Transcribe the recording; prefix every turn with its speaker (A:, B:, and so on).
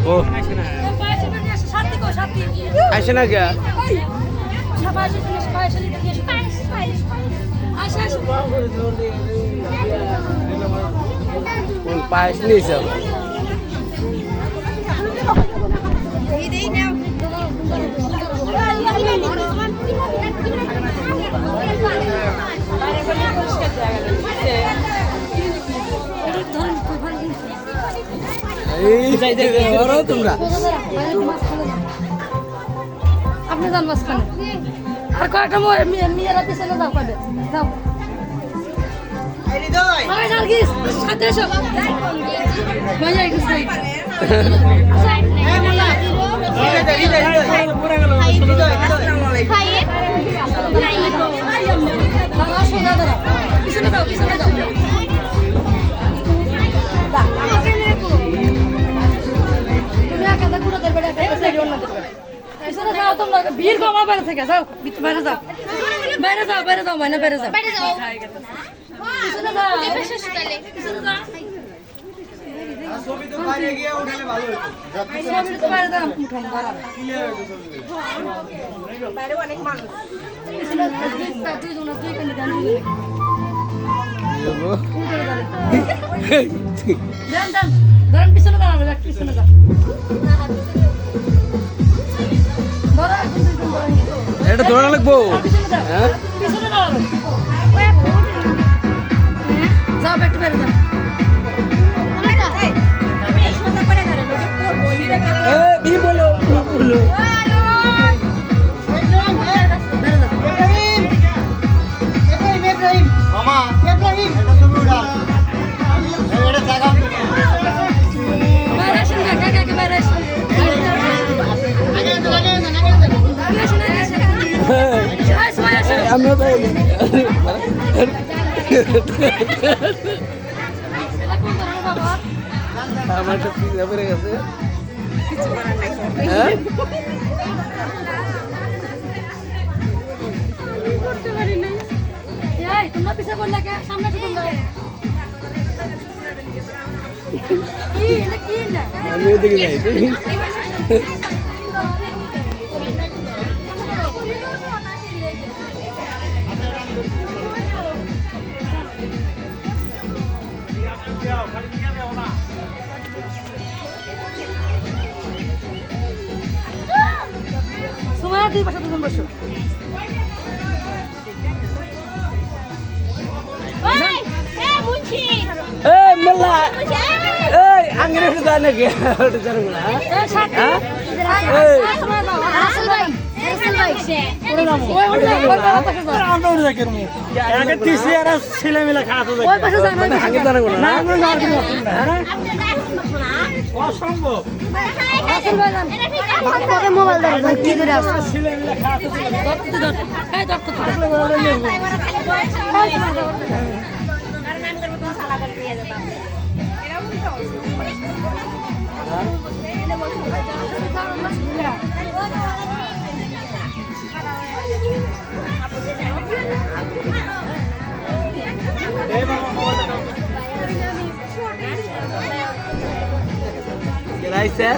A: ও আসে না কে পায়েস নিয়েছে তোমরা
B: আপনি যান মাঝখানে আর কয়েকটা মেয়েরা পিছনে যাও কবে যাও সাথে এসো মজা একটু সাইড পিছনে যাও পিছনে যাও ভিড় কমা বাইরে থেকে যাও বাইরে যাও বাইরে যাও বাইরে যাও মানে বাইরে যাও পিছনে যাও পিছনে যাও ছবি তো বাইরে গিয়ে উঠালে ভালো হতো ছবি তো বাইরে যাও উঠান ভালো বাইরে অনেক মানুষ পিছনে দুই জন দুই কেন গান দেন দেন ধরেন পিছনে দাঁড়াবে পিছনে যাও
A: এটা ধরা লাগবো
B: যাও একটু বেড়ে যাও
A: আমরা আমার একটা পিজা বেড়ে গেছে
B: তোমরা পিছিয়ে পড়লে সামনে
A: আমি ওদিকে যাই
B: সময় দুই পাশে দুজন বসো
A: মোল্লা এই আঙ্গরে যায় নাকি জানো না
C: অসম্ভব
B: মোবাইল
A: Can I say?